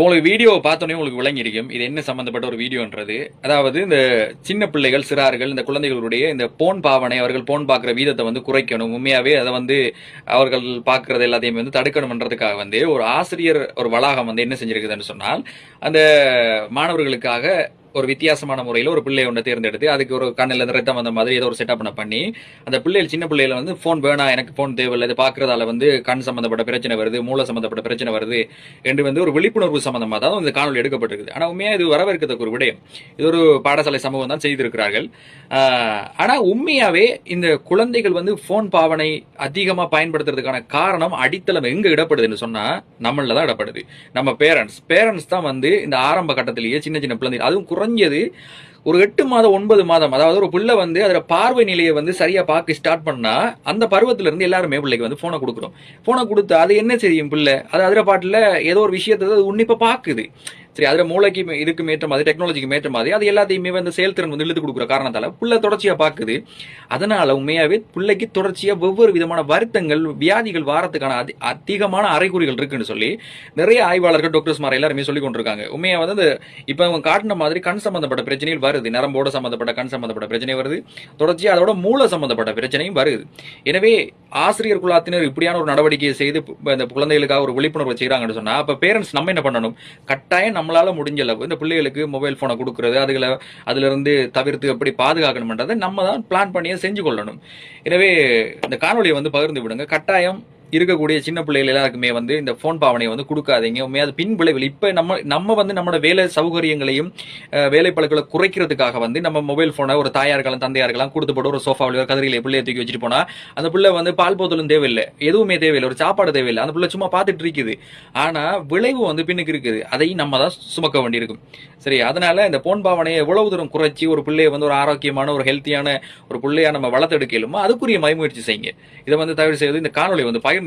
இப்போ உங்களுக்கு வீடியோவை பார்த்தோன்னே உங்களுக்கு விளங்கியிருக்கும் இது என்ன சம்பந்தப்பட்ட ஒரு வீடியோன்றது. அதாவது இந்த சின்ன பிள்ளைகள், சிறார்கள், இந்த குழந்தைகளுடைய இந்த போன் பாவனை, அவர்கள் போன் பார்க்குற வீதத்தை வந்து குறைக்கணும். உண்மையாவே அதை வந்து அவர்கள் பார்க்கறது எல்லாத்தையுமே வந்து தடுக்கணும்ன்றதுக்காக வந்து ஒரு ஆசிரியர் ஒரு வளாகம் வந்து என்ன செஞ்சிருக்குதுன்னு சொன்னால், அந்த மாணவர்களுக்காக ஒரு வித்தியாசமான முறையில் ஒரு பிள்ளை ஒன்றை தேர்ந்தெடுத்து அதுக்கு ஒரு கண்ணில் ரத்தம் வந்த மாதிரி ஏதோ ஒரு செட்டப் பண்ணி அந்த பிள்ளைகள் சின்ன பிள்ளைகளை வந்து ஃபோன் வேணா, எனக்கு ஃபோன் தேவையில்லை, இது பார்க்கறதால வந்து கண் சம்பந்தப்பட்ட பிரச்சனை வருது, மூளை சம்பந்தப்பட்ட பிரச்சனை வருது என்று வந்து ஒரு விழிப்புணர்வு சம்பந்தமாக தான் இந்த காணொலி எடுக்கப்பட்டிருக்குது. ஆனால் உண்மையாக இது வரவேற்கத்தக்க ஒரு விடயம். இது ஒரு பாடசாலை சமூகம் தான் செய்திருக்கிறார்கள். ஆனால் உண்மையாவே இந்த குழந்தைகள் வந்து ஃபோன் பாவனை அதிகமாக பயன்படுத்துறதுக்கான காரணம் அடித்தளம் எங்கே இடப்படுதுன்னு சொன்னால் நம்மள தான் இடப்படுது. நம்ம பேரண்ட்ஸ் தான் வந்து இந்த ஆரம்ப கட்டத்திலேயே சின்ன சின்ன குழந்தைகள், அதுவும் குறைஞ்சது ஒரு 8 மாதம் 9 மாதம், அதாவது ஒரு பிள்ளை வந்து அதோட பார்வை நிலையை வந்து சரியா பார்க்க ஸ்டார்ட் பண்ணா அந்த பருவத்துல இருந்து எல்லாருமே பிள்ளைக்கு வந்து போனை கொடுக்குறோம். போனை கொடுத்து அது என்ன செய்யும் பிள்ளை, அது அதிர பாட்டுல ஏதோ ஒரு விஷயத்தை உன்னிப்பா பாக்குது. சரி, அதுல மூளைக்கு இதுக்கு ஏற்ற மாதிரி, டெக்னாலஜிக்கு ஏற்ற மாதிரி அது எல்லாத்தையுமே வந்து செயல்திறன் வந்து இழுத்து கொடுக்குற காரணத்தால புள்ள தொடர்ச்சியா பாக்குது. அதனால உண்மையாவே பிள்ளைக்கு தொடர்ச்சியா ஒவ்வொரு விதமான வருத்தங்கள், வியாதிகள் வாரத்துக்கான அதிகமான அறிகுறிகள் இருக்குன்னு சொல்லி நிறைய ஆய்வாளர்கள், டாக்டர்ஸ் மாதிரி எல்லாருமே சொல்லி கொண்டிருக்காங்க. உண்மையா வந்து இப்ப அவங்க காட்டின மாதிரி கண் சம்பந்தப்பட்ட பிரச்சனைகள் வருது, நரம்போட சம்பந்தப்பட்ட கண் சம்பந்தப்பட்ட பிரச்சனை வருது, தொடர்ச்சியா அதோட மூளை சம்பந்தப்பட்ட பிரச்சனையும் வருது. எனவே ஆசிரியர் குழாத்தினர் இப்படியான ஒரு நடவடிக்கையை செய்து இந்த குழந்தைகளுக்காக ஒரு விழிப்புணர்வு செய்யறாங்கன்னு சொன்னா, அப்ப பேரண்ட்ஸ் நம்ம என்ன பண்ணணும், கட்டாயம் நம்மளால முடிஞ்ச அளவு இந்த பிள்ளைகளுக்கு மொபைல் போனை கொடுக்கறது, அதுல இருந்து தவிர்த்து எப்படி பாதுகாக்கணும்ன்றதை நம்ம தான் பிளான் பண்ணியே செஞ்சு கொள்ளணும். எனவே இந்த காணொலியை வந்து பகிர்ந்து விடுங்க. கட்டாயம் இருக்கக்கூடிய சின்ன பிள்ளைகள் எல்லாருக்குமே வந்து இந்த போன் பாவனையை வந்து கொடுக்காதீங்க. உண்மையாக அது பின் விளைவில் இப்ப நம்ம வந்து நம்மளோட வேலை சௌகரியங்களையும் வேலை பழக்களை குறைக்கிறதுக்காக வந்து நம்ம மொபைல் போனை ஒரு தாயார்களாம் தந்தையார்களாம் கொடுத்து போட்டு ஒரு சோஃபாவில் கதிரிகளை பிள்ளையை தூக்கி வச்சுட்டு போனா அந்த பிள்ளை வந்து பால் போத்தலும் தேவையில்லை, எதுவுமே தேவையில்லை, ஒரு சாப்பாடு தேவையில்லை, அந்த பிள்ளை சும்மா பார்த்துட்டு இருக்குது. ஆனா விளைவு வந்து பின்னுக்கு இருக்குது, அதையும் நம்ம தான் சுமக்க வேண்டியிருக்கும். சரி, அதனால இந்த போன் பாவனையை எவ்வளவு தூரம் குறைச்சி ஒரு பிள்ளையை வந்து ஒரு ஆரோக்கியமான ஒரு ஹெல்த்தியான ஒரு பிள்ளையா நம்ம வளர்த்தெடுக்கலுமோ அதுக்குரிய முயற்சி செய்யுங்க. இதை வந்து தயவு செய்து இந்த காணொலி வந்து பகிர்ந்து